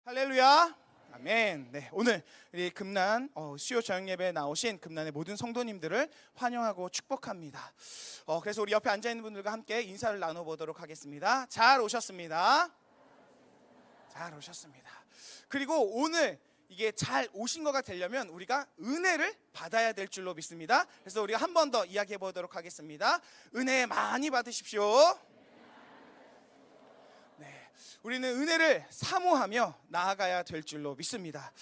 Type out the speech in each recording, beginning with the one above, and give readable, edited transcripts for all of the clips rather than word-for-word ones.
할렐루야. 아멘. 네, 오늘 우리 금난 수요 저녁 예배에 나오신 금난의 모든 성도님들을 환영하고 축복합니다. 그래서 우리 옆에 앉아 있는 분들과 함께 인사를 나눠보도록 하겠습니다. 잘 오셨습니다. 잘 오셨습니다. 그리고 오늘 이게 잘 오신 거가 되려면 우리가 은혜를 받아야 될 줄로 믿습니다. 그래서 우리가 한 번 더 이야기해 보도록 하겠습니다. 은혜 많이 받으십시오. 우리는 은혜를 사모하며 나아가야 될 줄로 믿습니다.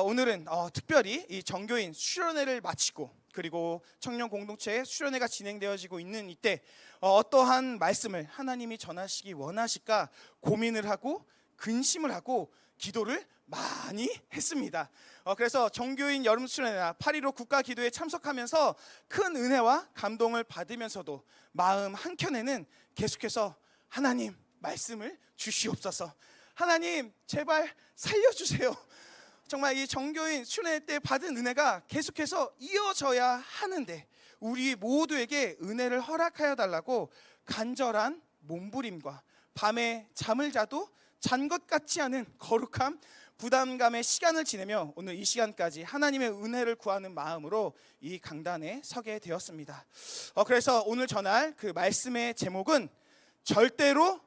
오늘은 특별히 이 정교인 수련회를 마치고 그리고 청년 공동체의 수련회가 진행되어지고 있는 이때 어떠한 말씀을 하나님이 전하시기 원하실까 고민을 하고 근심을 하고 기도를 많이 했습니다. 그래서 정교인 여름 수련회나 8.15 국가 기도에 참석하면서 큰 은혜와 감동을 받으면서도 마음 한켠에는 계속해서 하나님 말씀을 주시옵소서, 하나님 제발 살려주세요. 정말 이 정교인 수련회 때 받은 은혜가 계속해서 이어져야 하는데 우리 모두에게 은혜를 허락하여 달라고 간절한 몸부림과 밤에 잠을 자도 잔 것 같지 않은 거룩함, 부담감의 시간을 지내며 오늘 이 시간까지 하나님의 은혜를 구하는 마음으로 이 강단에 서게 되었습니다. 그래서 오늘 전할 그 말씀의 제목은 절대로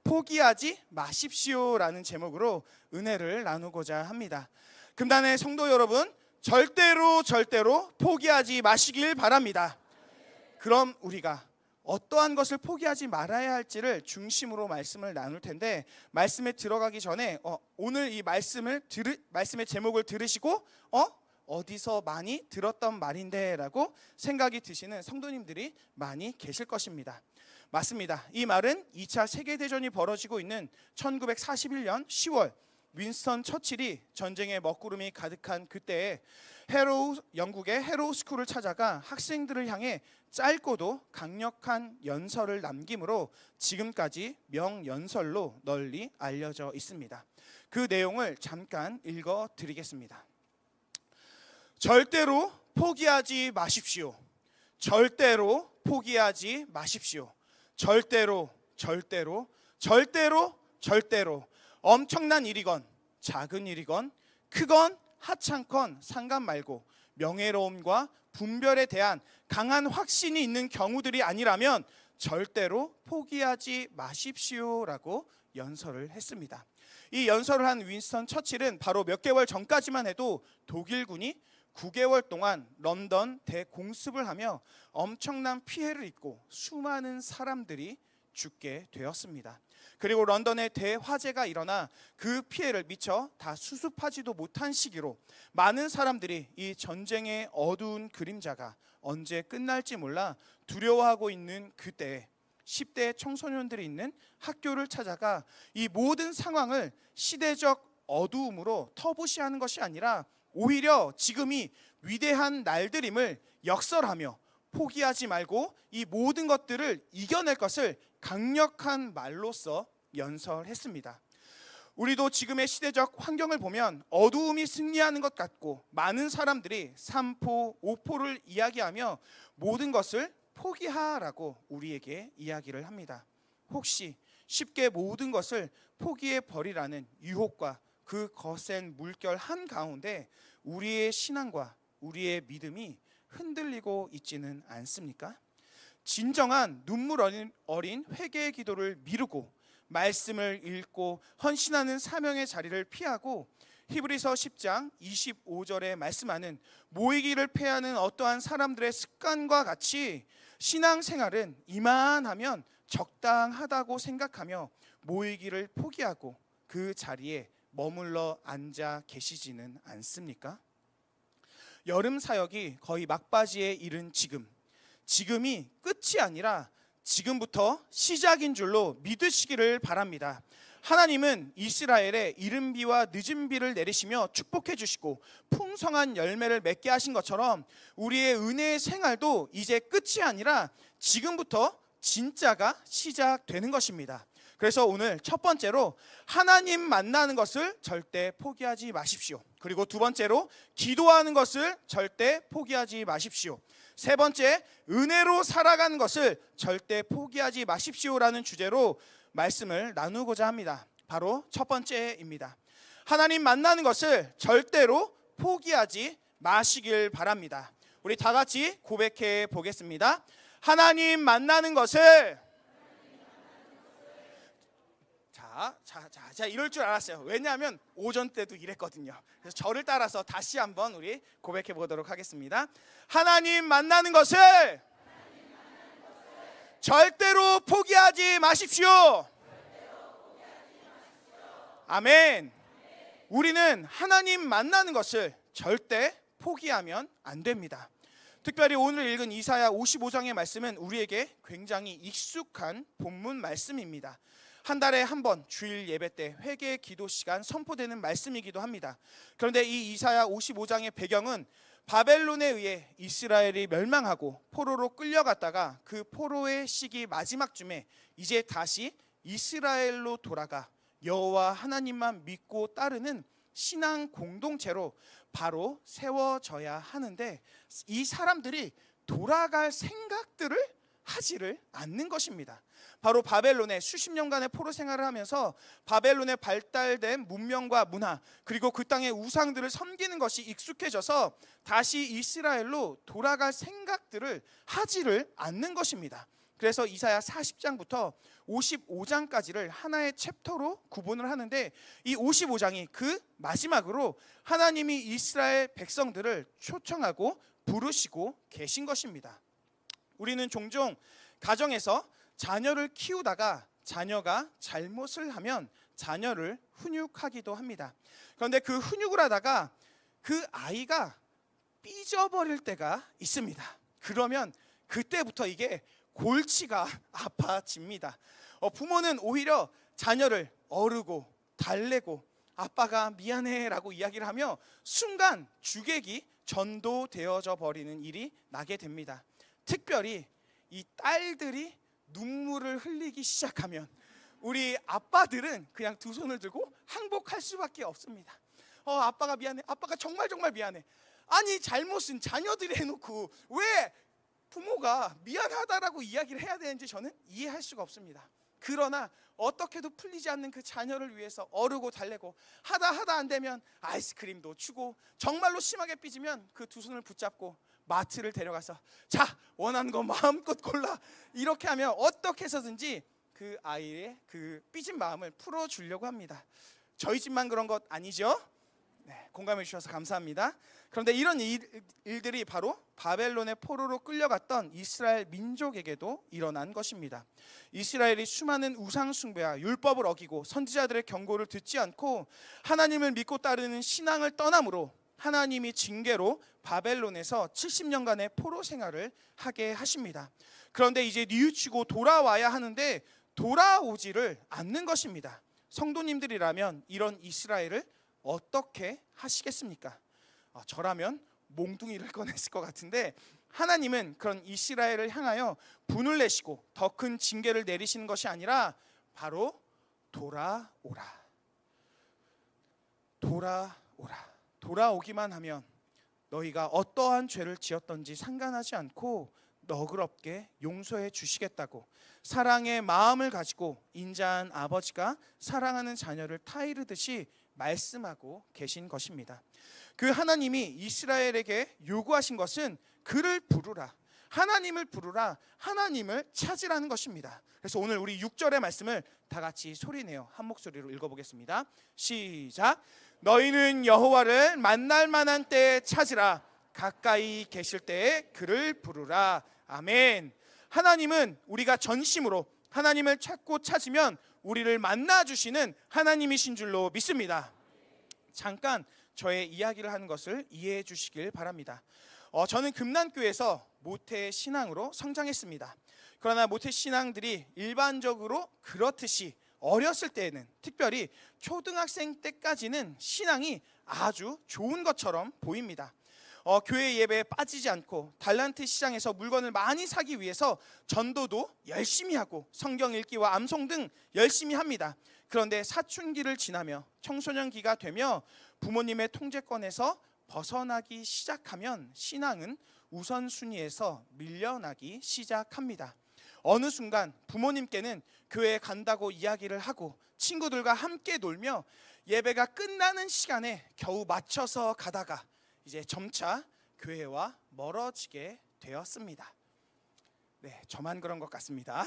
포기하지 마십시오라는 제목으로 은혜를 나누고자 합니다. 금단의 성도 여러분, 절대로 포기하지 마시길 바랍니다. 그럼 우리가 어떠한 것을 포기하지 말아야 할지를 중심으로 말씀을 나눌 텐데, 말씀에 들어가기 전에 오늘 이 말씀의 제목을 들으시고 어디서 많이 들었던 말인데 라고 생각이 드시는 성도님들이 많이 계실 것입니다. 맞습니다. 이 말은 2차 세계대전이 벌어지고 있는 1941년 10월 윈스턴 처칠이 전쟁의 먹구름이 가득한 그때에 영국의 헤로우 스쿨을 찾아가 학생들을 향해 짧고도 강력한 연설을 남김으로 지금까지 명연설로 널리 알려져 있습니다. 그 내용을 잠깐 읽어드리겠습니다. 절대로 포기하지 마십시오. 절대로 포기하지 마십시오. 절대로 엄청난 일이건 작은 일이건 크건 하찮건 상관 말고 명예로움과 분별에 대한 강한 확신이 있는 경우들이 아니라면 절대로 포기하지 마십시오라고 연설을 했습니다. 이 연설을 한 윈스턴 처칠은 바로 몇 개월 전까지만 해도 독일군이 9개월 동안 런던 대공습을 하며 엄청난 피해를 입고 수많은 사람들이 죽게 되었습니다. 그리고 런던에 대화재가 일어나 그 피해를 미처 다 수습하지도 못한 시기로 많은 사람들이 이 전쟁의 어두운 그림자가 언제 끝날지 몰라 두려워하고 있는 그때에 10대 청소년들이 있는 학교를 찾아가 이 모든 상황을 시대적 어두움으로 터부시하는 것이 아니라 오히려 지금이 위대한 날들임을 역설하며 포기하지 말고 이 모든 것들을 이겨낼 것을 강력한 말로써 연설했습니다. 우리도 지금의 시대적 환경을 보면 어두움이 승리하는 것 같고 많은 사람들이 3포, 5포를 이야기하며 모든 것을 포기하라고 우리에게 이야기를 합니다. 혹시 쉽게 모든 것을 포기해 버리라는 유혹과 그 거센 물결 한가운데 우리의 신앙과 우리의 믿음이 흔들리고 있지는 않습니까? 진정한 눈물 어린 회개의 기도를 미루고 말씀을 읽고 헌신하는 사명의 자리를 피하고 히브리서 10장 25절에 말씀하는 모이기를 패하는 어떠한 사람들의 습관과 같이 신앙생활은 이만하면 적당하다고 생각하며 모이기를 포기하고 그 자리에 머물러 앉아 계시지는 않습니까? 여름 사역이 거의 막바지에 이른 지금이 끝이 아니라 지금부터 시작인 줄로 믿으시기를 바랍니다. 하나님은 이스라엘에 이른 비와 늦은 비를 내리시며 축복해 주시고 풍성한 열매를 맺게 하신 것처럼 우리의 은혜의 생활도 이제 끝이 아니라 지금부터 진짜가 시작되는 것입니다. 그래서 오늘 첫 번째로 하나님 만나는 것을 절대 포기하지 마십시오. 그리고 두 번째로 기도하는 것을 절대 포기하지 마십시오. 세 번째, 은혜로 살아가는 것을 절대 포기하지 마십시오라는 주제로 말씀을 나누고자 합니다. 바로 첫 번째입니다. 하나님 만나는 것을 절대로 포기하지 마시길 바랍니다. 우리 다 같이 고백해 보겠습니다. 하나님 만나는 것을 자, 이럴 줄 알았어요. 왜냐하면 오전 때도 이랬거든요. 그래서 저를 따라서 다시 한번 우리 고백해 보도록 하겠습니다. 하나님 만나는 것을 절대로 포기하지 마십시오. 아멘. 우리는 하나님 만나는 것을 절대 포기하면 안 됩니다. 특별히 오늘 읽은 이사야 55장의 말씀은 우리에게 굉장히 익숙한 본문 말씀입니다. 한 달에 한 번 주일 예배 때 회개 기도 시간 선포되는 말씀이기도 합니다. 그런데 이 이사야 55장의 배경은 바벨론에 의해 이스라엘이 멸망하고 포로로 끌려갔다가 그 포로의 시기 마지막쯤에 이제 다시 이스라엘로 돌아가 여호와 하나님만 믿고 따르는 신앙 공동체로 바로 세워져야 하는데 이 사람들이 돌아갈 생각들을 하지를 않는 것입니다. 바로 바벨론에 수십 년간의 포로 생활을 하면서 바벨론에 발달된 문명과 문화 그리고 그 땅의 우상들을 섬기는 것이 익숙해져서 다시 이스라엘로 돌아갈 생각들을 하지를 않는 것입니다. 그래서 이사야 40장부터 55장까지를 하나의 챕터로 구분을 하는데 이 55장이 그 마지막으로 하나님이 이스라엘 백성들을 초청하고 부르시고 계신 것입니다. 우리는 종종 가정에서 자녀를 키우다가 자녀가 잘못을 하면 자녀를 훈육하기도 합니다. 그런데 그 훈육을 하다가 그 아이가 삐져버릴 때가 있습니다. 그러면 그때부터 이게 골치가 아파집니다. 부모는 오히려 자녀를 어르고 달래고 아빠가 미안해라고 이야기를 하며 순간 주객이 전도되어져 버리는 일이 나게 됩니다. 특별히 이 딸들이 눈물을 흘리기 시작하면 우리 아빠들은 그냥 두 손을 들고 항복할 수밖에 없습니다. 아빠가 미안해. 아빠가 정말 미안해. 아니 잘못은 자녀들이 해놓고 왜 부모가 미안하다라고 이야기를 해야 되는지 저는 이해할 수가 없습니다. 그러나 어떻게도 풀리지 않는 그 자녀를 위해서 어르고 달래고 하다 안 되면 아이스크림도 주고 정말로 심하게 삐지면 그 두 손을 붙잡고 마트를 데려가서 자 원하는 거 마음껏 골라 이렇게 하면 어떻게 해서든지 그 아이의 그 삐진 마음을 풀어주려고 합니다. 저희 집만 그런 것 아니죠? 네, 공감해 주셔서 감사합니다. 그런데 이런 일들이 바로 바벨론의 포로로 끌려갔던 이스라엘 민족에게도 일어난 것입니다. 이스라엘이 수많은 우상 숭배와 율법을 어기고 선지자들의 경고를 듣지 않고 하나님을 믿고 따르는 신앙을 떠남으로 하나님이 징계로 바벨론에서 70년간의 포로 생활을 하게 하십니다. 그런데 이제 뉘우치고 돌아와야 하는데 돌아오지를 않는 것입니다. 성도님들이라면 이런 이스라엘을 어떻게 하시겠습니까? 저라면 몽둥이를 꺼냈을 것 같은데 하나님은 그런 이스라엘을 향하여 분을 내시고 더 큰 징계를 내리시는 것이 아니라 바로 돌아오기만 하면 너희가 어떠한 죄를 지었던지 상관하지 않고 너그럽게 용서해 주시겠다고 사랑의 마음을 가지고 인자한 아버지가 사랑하는 자녀를 타이르듯이 말씀하고 계신 것입니다. 그 하나님이 이스라엘에게 요구하신 것은 그를 부르라, 하나님을 부르라, 하나님을 찾으라는 것입니다. 그래서 오늘 우리 6절의 말씀을 다 같이 소리내어 한 목소리로 읽어보겠습니다. 시작. 너희는 여호와를 만날 만한 때에 찾으라, 가까이 계실 때에 그를 부르라. 아멘. 하나님은 우리가 전심으로 하나님을 찾고 찾으면 우리를 만나주시는 하나님이신 줄로 믿습니다. 잠깐 저의 이야기를 하는 것을 이해해 주시길 바랍니다. 저는 금난교에서 모태 신앙으로 성장했습니다. 그러나 모태 신앙들이 일반적으로 그렇듯이 어렸을 때에는 특별히 초등학생 때까지는 신앙이 아주 좋은 것처럼 보입니다. 교회 예배에 빠지지 않고 달란트 시장에서 물건을 많이 사기 위해서 전도도 열심히 하고 성경 읽기와 암송 등 열심히 합니다. 그런데 사춘기를 지나며 청소년기가 되며 부모님의 통제권에서 벗어나기 시작하면 신앙은 우선순위에서 밀려나기 시작합니다. 어느 순간 부모님께는 교회에 간다고 이야기를 하고 친구들과 함께 놀며 예배가 끝나는 시간에 겨우 맞춰서 가다가 이제 점차 교회와 멀어지게 되었습니다. 네, 저만 그런 것 같습니다.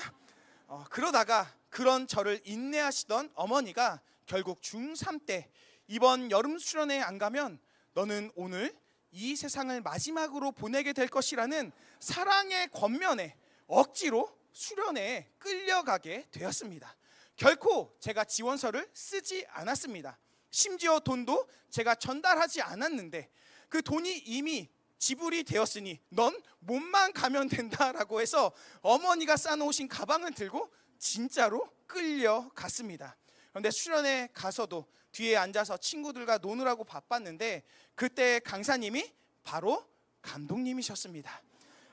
그러다가 그런 저를 인내하시던 어머니가 결국 중3 때 이번 여름 수련회 안 가면 너는 오늘 이 세상을 마지막으로 보내게 될 것이라는 사랑의 권면에 억지로 수련회에 끌려가게 되었습니다. 결코 제가 지원서를 쓰지 않았습니다. 심지어 돈도 제가 전달하지 않았는데 그 돈이 이미 지불이 되었으니 넌 몸만 가면 된다라고 해서 어머니가 싸놓으신 가방을 들고 진짜로 끌려갔습니다. 그런데 수련회 가서도 뒤에 앉아서 친구들과 노느라고 바빴는데 그때 강사님이 바로 감독님이셨습니다.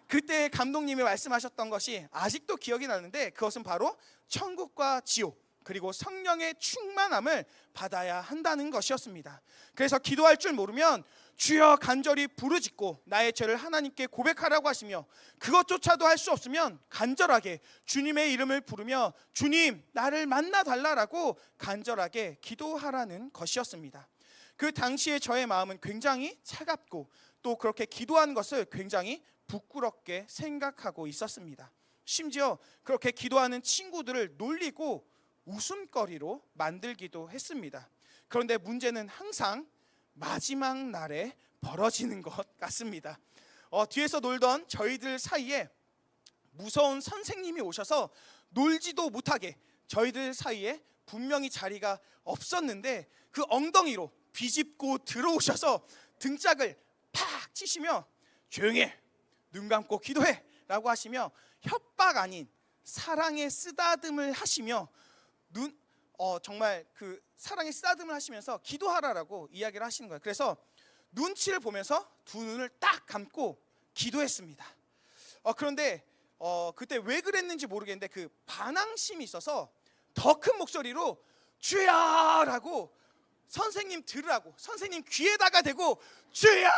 그때 감독님이 말씀하셨던 것이 아직도 기억이 나는데 그것은 바로 천국과 지옥 그리고 성령의 충만함을 받아야 한다는 것이었습니다. 그래서 기도할 줄 모르면 주여 간절히 부르짖고 나의 죄를 하나님께 고백하라고 하시며 그것조차도 할 수 없으면 간절하게 주님의 이름을 부르며 주님 나를 만나달라고 간절하게 기도하라는 것이었습니다. 그 당시에 저의 마음은 굉장히 차갑고 또 그렇게 기도하는 것을 굉장히 부끄럽게 생각하고 있었습니다. 심지어 그렇게 기도하는 친구들을 놀리고 웃음거리로 만들기도 했습니다. 그런데 문제는 항상 마지막 날에 벌어지는 것 같습니다. 뒤에서 놀던 저희들 사이에 무서운 선생님이 오셔서 놀지도 못하게 저희들 사이에 분명히 자리가 없었는데 그 엉덩이로 비집고 들어오셔서 등짝을 팍 치시며 조용히 해, 눈 감고 기도해 라고 하시며 협박 아닌 사랑의 쓰다듬을 하시며 정말 그 사랑의 쓰다듬을 하시면서 기도하라라고 이야기를 하시는 거예요. 그래서 눈치를 보면서 두 눈을 딱 감고 기도했습니다. 그런데 그때 왜 그랬는지 모르겠는데 그 반항심이 있어서 더 큰 목소리로 주야라고 선생님 들으라고 선생님 귀에다가 대고 주야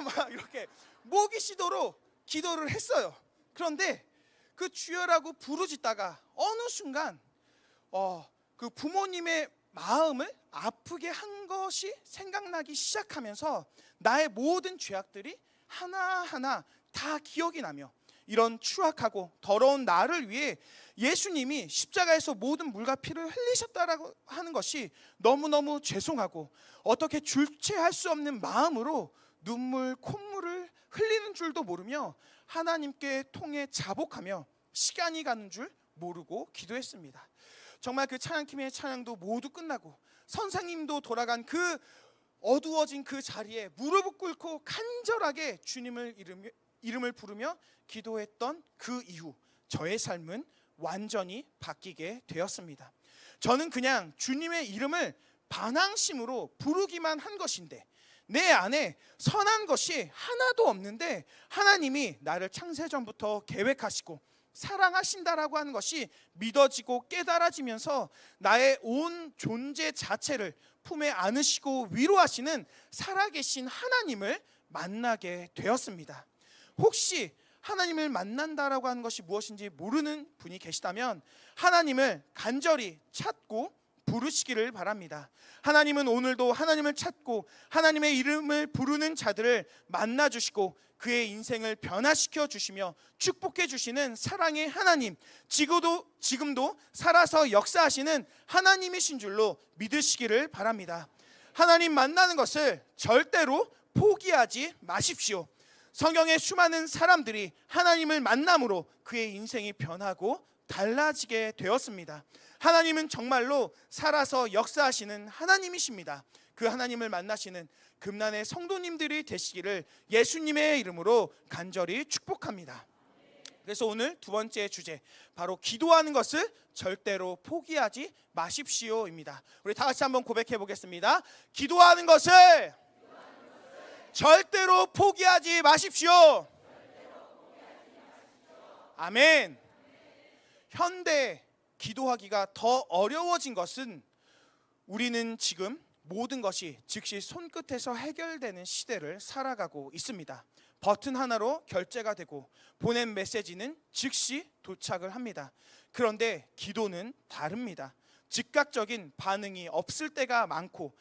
막 이렇게 모기시도로 기도를 했어요. 그런데 그 주여라고 부르짖다가 어느 순간 그 부모님의 마음을 아프게 한 것이 생각나기 시작하면서 나의 모든 죄악들이 하나하나 다 기억이 나며 이런 추악하고 더러운 나를 위해 예수님이 십자가에서 모든 물과 피를 흘리셨다라고 하는 것이 너무너무 죄송하고 어떻게 주체할 수 없는 마음으로 눈물, 콧물을 흘리는 줄도 모르며 하나님께 통해 자복하며 시간이 가는 줄 모르고 기도했습니다. 정말 그 찬양팀의 찬양도 모두 끝나고 선생님도 돌아간 그 어두워진 그 자리에 무릎을 꿇고 간절하게 주님을 이름을 부르며 기도했던 그 이후 저의 삶은 완전히 바뀌게 되었습니다. 저는 그냥 주님의 이름을 반항심으로 부르기만 한 것인데 내 안에 선한 것이 하나도 없는데 하나님이 나를 창세전부터 계획하시고 사랑하신다라고 하는 것이 믿어지고 깨달아지면서 나의 온 존재 자체를 품에 안으시고 위로하시는 살아계신 하나님을 만나게 되었습니다. 혹시 하나님을 만난다라고 하는 것이 무엇인지 모르는 분이 계시다면 하나님을 간절히 찾고 부르시기를 바랍니다. 하나님은 오늘도 하나님을 찾고 하나님의 이름을 부르는 자들을 만나주시고 그의 인생을 변화시켜 주시며 축복해 주시는 사랑의 하나님, 지금도 살아서 역사하시는 하나님이신 줄로 믿으시기를 바랍니다. 하나님 만나는 것을 절대로 포기하지 마십시오. 성경의 수많은 사람들이 하나님을 만남으로 그의 인생이 변하고 달라지게 되었습니다. 하나님은 정말로 살아서 역사하시는 하나님이십니다. 그 하나님을 만나시는 금난의 성도님들이 되시기를 예수님의 이름으로 간절히 축복합니다. 그래서 오늘 두 번째 주제, 바로 기도하는 것을 절대로 포기하지 마십시오입니다. 우리 다 같이 한번 고백해 보겠습니다. 기도하는 것을 절대로 포기하지 마십시오. 아멘. 현대 기도하기가 더 어려워진 것은 우리는 지금 모든 것이 즉시 손끝에서 해결되는 시대를 살아가고 있습니다. 버튼 하나로 결제가 되고 보낸 메시지는 즉시 도착을 합니다. 그런데 기도는 다릅니다. 즉각적인 반응이 없을 때가 많고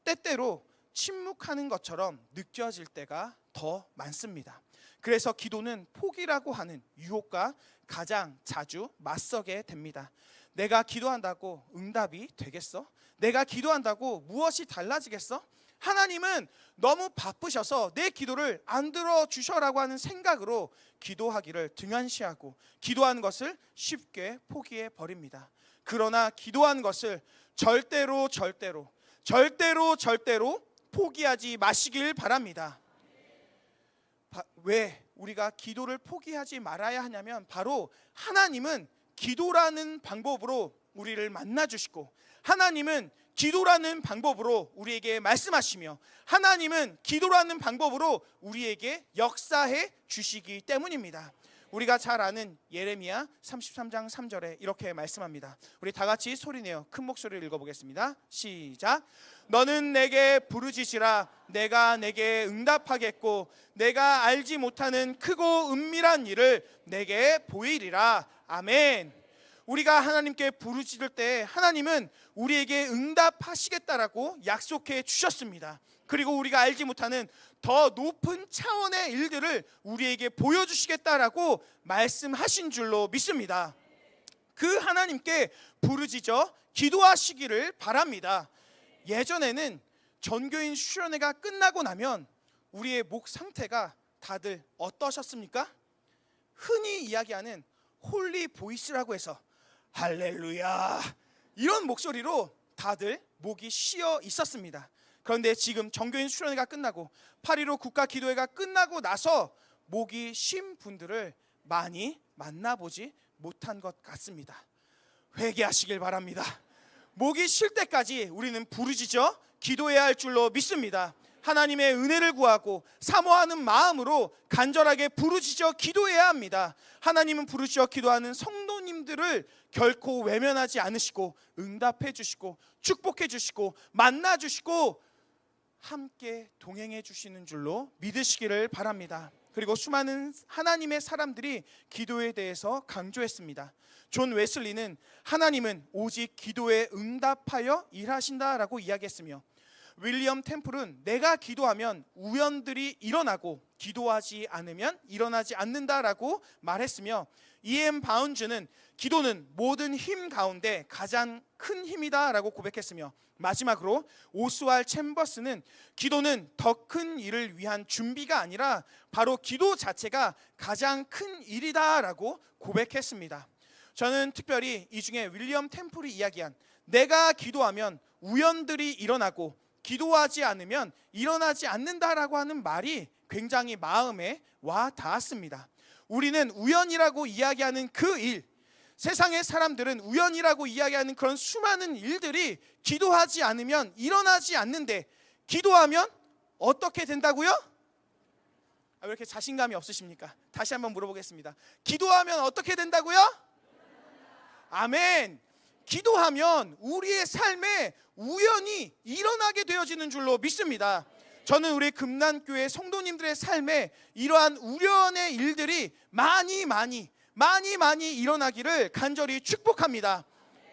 때때로 침묵하는 것처럼 느껴질 때가 더 많습니다. 그래서 기도는 포기라고 하는 유혹과 가장 자주 맞서게 됩니다. 내가 기도한다고 응답이 되겠어? 내가 기도한다고 무엇이 달라지겠어? 하나님은 너무 바쁘셔서 내 기도를 안 들어주셔라고 하는 생각으로 기도하기를 등한시하고 기도한 것을 쉽게 포기해 버립니다. 그러나 기도한 것을 절대로 포기하지 마시길 바랍니다. 왜 우리가 기도를 포기하지 말아야 하냐면 바로 하나님은 기도라는 방법으로 우리를 만나주시고 하나님은 기도라는 방법으로 우리에게 말씀하시며 하나님은 기도라는 방법으로 우리에게 역사해 주시기 때문입니다. 우리가 잘 아는 예레미야 33장 3절에 이렇게 말씀합니다. 우리 다 같이 소리내어 큰 목소리를 읽어보겠습니다. 시작. 너는 내게 부르짖으라 내가 내게 응답하겠고 내가 알지 못하는 크고 은밀한 일을 내게 보이리라. 아멘. 우리가 하나님께 부르짖을 때 하나님은 우리에게 응답하시겠다라고 약속해 주셨습니다. 그리고 우리가 알지 못하는 더 높은 차원의 일들을 우리에게 보여주시겠다라고 말씀하신 줄로 믿습니다. 그 하나님께 부르짖어 기도하시기를 바랍니다. 예전에는 전교인 수련회가 끝나고 나면 우리의 목 상태가 다들 어떠셨습니까? 흔히 이야기하는 홀리 보이스라고 해서 할렐루야 이런 목소리로 다들 목이 쉬어 있었습니다. 그런데 지금 정교인 수련회가 끝나고 8.15 국가기도회가 끝나고 나서 목이 쉰 분들을 많이 만나보지 못한 것 같습니다. 회개하시길 바랍니다. 목이 쉴 때까지 우리는 부르짖어 기도해야 할 줄로 믿습니다. 하나님의 은혜를 구하고 사모하는 마음으로 간절하게 부르짖어 기도해야 합니다. 하나님은 부르짖어 기도하는 성도님들을 결코 외면하지 않으시고 응답해 주시고 축복해 주시고 만나 주시고 함께 동행해 주시는 줄로 믿으시기를 바랍니다. 그리고 수많은 하나님의 사람들이 기도에 대해서 강조했습니다. 존 웨슬리는 하나님은 오직 기도에 응답하여 일하신다라고 이야기했으며 윌리엄 템플은 내가 기도하면 우연들이 일어나고 기도하지 않으면 일어나지 않는다라고 말했으며 E.M. 바운즈는 기도는 모든 힘 가운데 가장 큰 힘이다라고 고백했으며 마지막으로 오스왈 챔버스는 기도는 더 큰 일을 위한 준비가 아니라 바로 기도 자체가 가장 큰 일이다라고 고백했습니다. 저는 특별히 이 중에 윌리엄 템플이 이야기한 내가 기도하면 우연들이 일어나고 기도하지 않으면 일어나지 않는다라고 하는 말이 굉장히 마음에 와 닿았습니다. 우리는 우연이라고 이야기하는 그 일, 세상의 사람들은 우연이라고 이야기하는 그런 수많은 일들이 기도하지 않으면 일어나지 않는데 기도하면 어떻게 된다고요? 왜 이렇게 자신감이 없으십니까? 다시 한번 물어보겠습니다. 기도하면 어떻게 된다고요? 아멘. 기도하면 우리의 삶에 우연히 일어나게 되어지는 줄로 믿습니다. 저는 우리 금난교회 성도님들의 삶에 이러한 우연의 일들이 많이 일어나기를 간절히 축복합니다.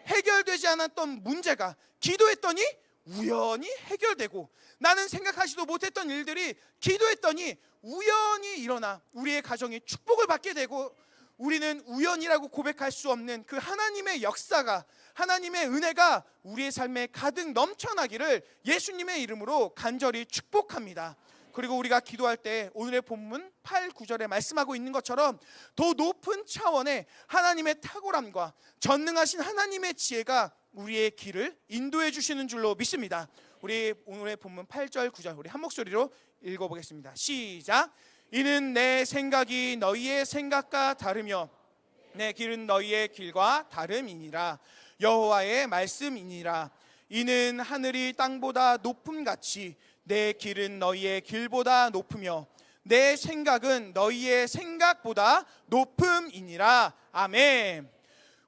해결되지 않았던 문제가 기도했더니 우연히 해결되고 나는 생각하지도 못했던 일들이 기도했더니 우연히 일어나 우리의 가정이 축복을 받게 되고 우리는 우연이라고 고백할 수 없는 그 하나님의 역사가 하나님의 은혜가 우리의 삶에 가득 넘쳐나기를 예수님의 이름으로 간절히 축복합니다. 그리고 우리가 기도할 때 오늘의 본문 8, 9절에 말씀하고 있는 것처럼 더 높은 차원의 하나님의 탁월함과 전능하신 하나님의 지혜가 우리의 길을 인도해 주시는 줄로 믿습니다. 우리 오늘의 본문 8절, 9절 우리 한 목소리로 읽어보겠습니다. 시작. 이는 내 생각이 너희의 생각과 다르며 내 길은 너희의 길과 다름이니라. 여호와의 말씀이니라. 이는 하늘이 땅보다 높음같이 내 길은 너희의 길보다 높으며 내 생각은 너희의 생각보다 높음이니라. 아멘.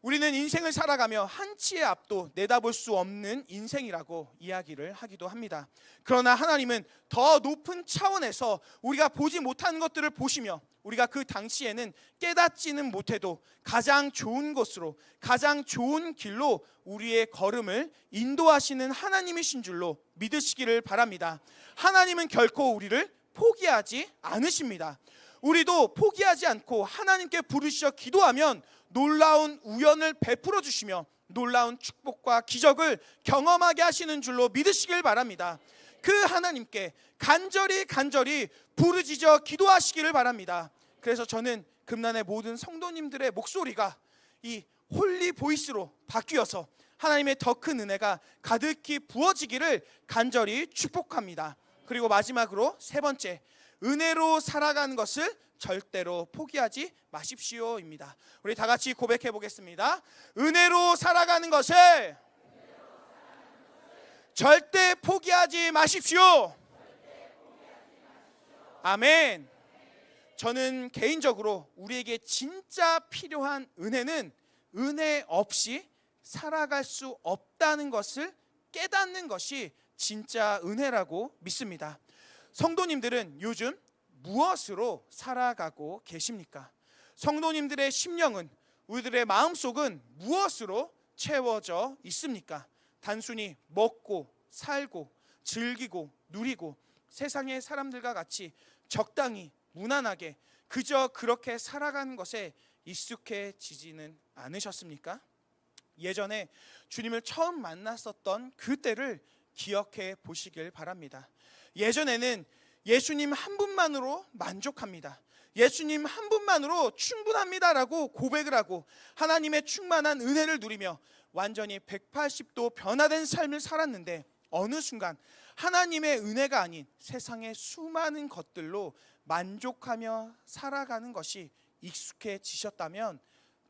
우리는 인생을 살아가며 한치의 앞도 내다볼 수 없는 인생이라고 이야기를 하기도 합니다. 그러나 하나님은 더 높은 차원에서 우리가 보지 못하는 것들을 보시며 우리가 그 당시에는 깨닫지는 못해도 가장 좋은 곳으로, 가장 좋은 길로 우리의 걸음을 인도하시는 하나님이신 줄로 믿으시기를 바랍니다. 하나님은 결코 우리를 포기하지 않으십니다. 우리도 포기하지 않고 하나님께 부르시어 기도하면 놀라운 우연을 베풀어 주시며 놀라운 축복과 기적을 경험하게 하시는 줄로 믿으시길 바랍니다. 그 하나님께 간절히 부르짖어 기도하시기를 바랍니다. 그래서 저는 금난의 모든 성도님들의 목소리가 이 홀리 보이스로 바뀌어서 하나님의 더 큰 은혜가 가득히 부어지기를 간절히 축복합니다. 그리고 마지막으로 세 번째, 은혜로 살아가는 것을 절대로 포기하지 마십시오입니다. 우리 다 같이 고백해 보겠습니다. 은혜로 살아가는 것을 절대 포기하지 마십시오. 아멘. 저는 개인적으로 우리에게 진짜 필요한 은혜는 은혜 없이 살아갈 수 없다는 것을 깨닫는 것이 진짜 은혜라고 믿습니다. 성도님들은 요즘 무엇으로 살아가고 계십니까? 성도님들의 심령은, 우리들의 마음속은 무엇으로 채워져 있습니까? 단순히 먹고 살고 즐기고 누리고 세상의 사람들과 같이 적당히 무난하게 그저 그렇게 살아가는 것에 익숙해지지는 않으셨습니까? 예전에 주님을 처음 만났었던 그때를 기억해 보시길 바랍니다. 예전에는 예수님 한 분만으로 만족합니다. 예수님 한 분만으로 충분합니다라고 고백을 하고 하나님의 충만한 은혜를 누리며 완전히 180도 변화된 삶을 살았는데 어느 순간 하나님의 은혜가 아닌 세상의 수많은 것들로 만족하며 살아가는 것이 익숙해지셨다면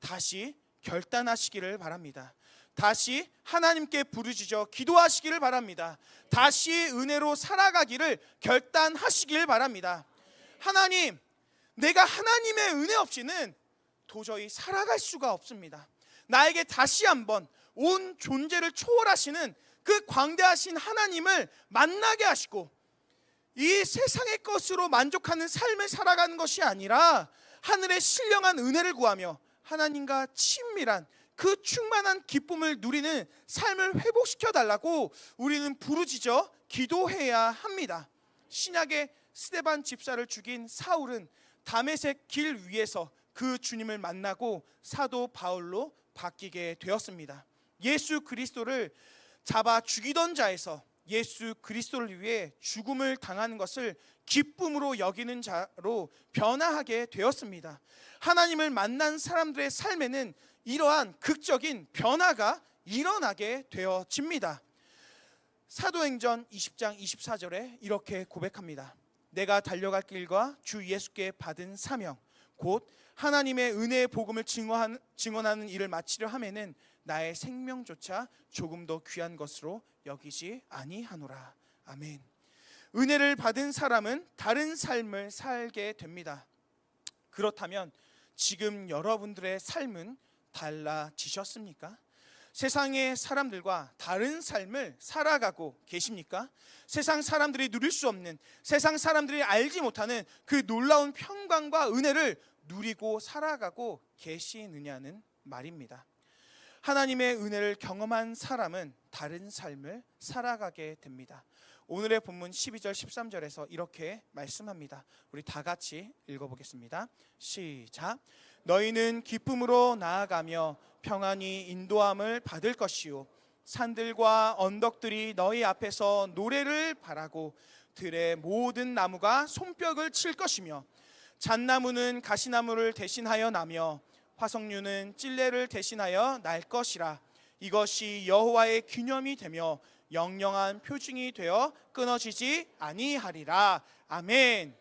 다시 결단하시기를 바랍니다. 다시 하나님께 부르짖어 기도하시기를 바랍니다. 다시 은혜로 살아가기를 결단하시길 바랍니다. 하나님, 내가 하나님의 은혜 없이는 도저히 살아갈 수가 없습니다. 나에게 다시 한번 온 존재를 초월하시는 그 광대하신 하나님을 만나게 하시고 이 세상의 것으로 만족하는 삶을 살아가는 것이 아니라 하늘의 신령한 은혜를 구하며 하나님과 친밀한 그 충만한 기쁨을 누리는 삶을 회복시켜 달라고 우리는 부르짖어 기도해야 합니다. 신약의 스데반 집사를 죽인 사울은 다메섹 길 위에서 그 주님을 만나고 사도 바울로 바뀌게 되었습니다. 예수 그리스도를 잡아 죽이던 자에서 예수 그리스도를 위해 죽음을 당하는 것을 기쁨으로 여기는 자로 변화하게 되었습니다. 하나님을 만난 사람들의 삶에는 이러한 극적인 변화가 일어나게 되어집니다. 사도행전 20장 24절에 이렇게 고백합니다. 내가 달려갈 길과 주 예수께 받은 사명 곧 하나님의 은혜의 복음을 증언하는 일을 마치려 하면은 나의 생명조차 조금 더 귀한 것으로 여기지 아니하노라. 아멘. 은혜를 받은 사람은 다른 삶을 살게 됩니다. 그렇다면 지금 여러분들의 삶은 달라지셨습니까? 세상의 사람들과 다른 삶을 살아가고 계십니까? 세상 사람들이 누릴 수 없는, 세상 사람들이 알지 못하는 그 놀라운 평강과 은혜를 누리고 살아가고 계시느냐는 말입니다. 하나님의 은혜를 경험한 사람은 다른 삶을 살아가게 됩니다. 오늘의 본문 12절 13절에서 이렇게 말씀합니다. 우리 다 같이 읽어보겠습니다. 시작. 너희는 기쁨으로 나아가며 평안히 인도함을 받을 것이요 산들과 언덕들이 너희 앞에서 노래를 바라고 들의 모든 나무가 손뼉을 칠 것이며 잣나무는 가시나무를 대신하여 나며 화석류는 찔레를 대신하여 날 것이라. 이것이 여호와의 기념이 되며 영영한 표징이 되어 끊어지지 아니하리라. 아멘.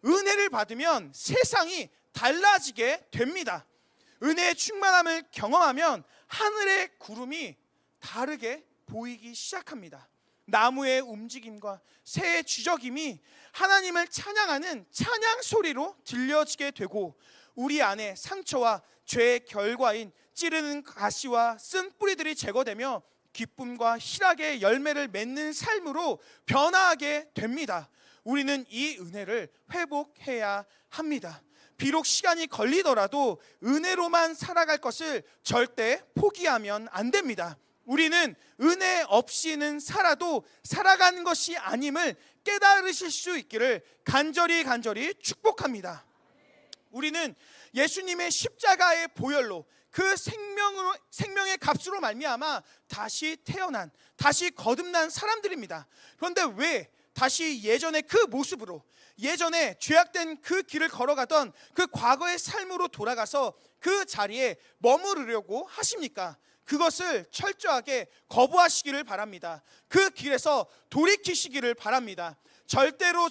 은혜를 받으면 세상이 달라지게 됩니다. 은혜의 충만함을 경험하면 하늘의 구름이 다르게 보이기 시작합니다. 나무의 움직임과 새의 쥐저김이 하나님을 찬양하는 찬양 소리로 들려지게 되고 우리 안에 상처와 죄의 결과인 찌르는 가시와 쓴 뿌리들이 제거되며 기쁨과 희락의 열매를 맺는 삶으로 변화하게 됩니다. 우리는 이 은혜를 회복해야 합니다. 비록 시간이 걸리더라도 은혜로만 살아갈 것을 절대 포기하면 안 됩니다. 우리는 은혜 없이는 살아도 살아가는 것이 아님을 깨달으실 수 있기를 간절히 축복합니다. 우리는 예수님의 십자가의 보혈로 그 생명의 값으로 말미암아 다시 태어난, 다시 거듭난 사람들입니다. 그런데 왜 다시 예전의 그 모습으로, 예전에 죄악된 그 길을 걸어가던 그 과거의 삶으로 돌아가서 그 자리에 머무르려고 하십니까? 그것을 철저하게 거부하시기를 바랍니다. 그 길에서 돌이키시기를 바랍니다. 절대로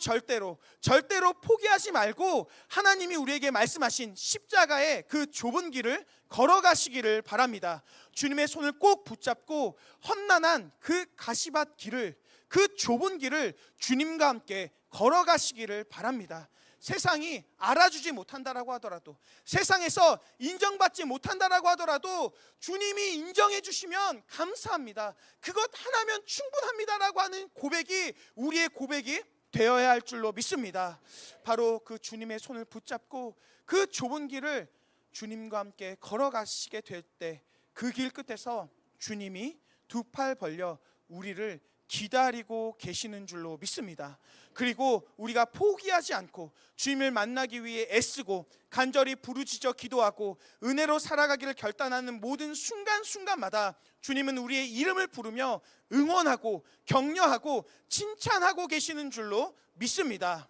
포기하지 말고 하나님이 우리에게 말씀하신 십자가의 그 좁은 길을 걸어가시기를 바랍니다. 주님의 손을 꼭 붙잡고 험난한 그 가시밭 길을, 그 좁은 길을 주님과 함께 걸어가시기를 바랍니다. 세상이 알아주지 못한다라고 하더라도, 세상에서 인정받지 못한다라고 하더라도 주님이 인정해 주시면 감사합니다. 그것 하나면 충분합니다라고 하는 고백이 우리의 고백이 되어야 할 줄로 믿습니다. 바로 그 주님의 손을 붙잡고 그 좁은 길을 주님과 함께 걸어가시게 될 때 그 길 끝에서 주님이 두 팔 벌려 우리를 기다리고 계시는 줄로 믿습니다. 그리고 우리가 포기하지 않고 주님을 만나기 위해 애쓰고 간절히 부르짖어 기도하고 은혜로 살아가기를 결단하는 모든 순간순간마다 주님은 우리의 이름을 부르며 응원하고 격려하고 칭찬하고 계시는 줄로 믿습니다.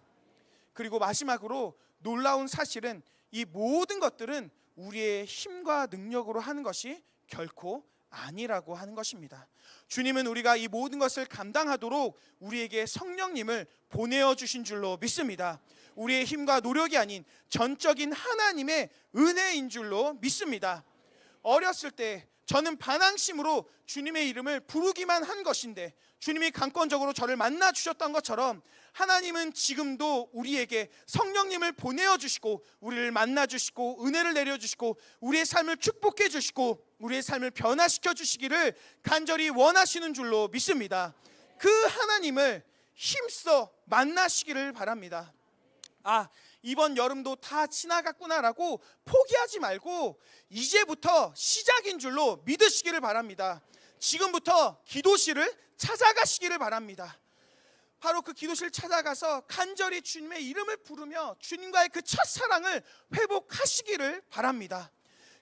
그리고 마지막으로 놀라운 사실은 이 모든 것들은 우리의 힘과 능력으로 하는 것이 결코 아니라고 하는 것입니다. 주님은 우리가 이 모든 것을 감당하도록 우리에게 성령님을 보내어 주신 줄로 믿습니다. 우리의 힘과 노력이 아닌 전적인 하나님의 은혜인 줄로 믿습니다. 어렸을 때 저는 반항심으로 주님의 이름을 부르기만 한 것인데 주님이 강권적으로 저를 만나 주셨던 것처럼 하나님은 지금도 우리에게 성령님을 보내어 주시고 우리를 만나 주시고 은혜를 내려 주시고 우리의 삶을 축복해 주시고 우리의 삶을 변화시켜 주시기를 간절히 원하시는 줄로 믿습니다. 그 하나님을 힘써 만나시기를 바랍니다. 이번 여름도 다 지나갔구나라고 포기하지 말고 이제부터 시작인 줄로 믿으시기를 바랍니다. 지금부터 기도실을 찾아가시기를 바랍니다. 바로 그 기도실 찾아가서 간절히 주님의 이름을 부르며 주님과의 그 첫사랑을 회복하시기를 바랍니다.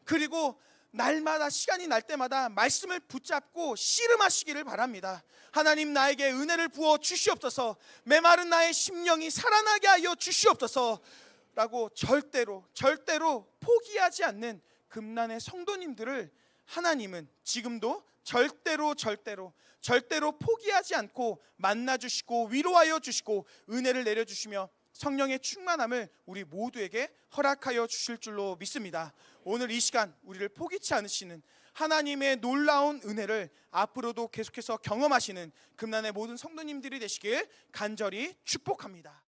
그리고 날마다 시간이 날 때마다 말씀을 붙잡고 씨름하시기를 바랍니다. 하나님, 나에게 은혜를 부어 주시옵소서, 메마른 나의 심령이 살아나게 하여 주시옵소서 라고 절대로 포기하지 않는 금난의 성도님들을 하나님은 지금도 절대로 포기하지 않고 만나주시고 위로하여 주시고 은혜를 내려주시며 성령의 충만함을 우리 모두에게 허락하여 주실 줄로 믿습니다. 오늘 이 시간 우리를 포기치 않으시는 하나님의 놀라운 은혜를 앞으로도 계속해서 경험하시는 금난의 모든 성도님들이 되시길 간절히 축복합니다.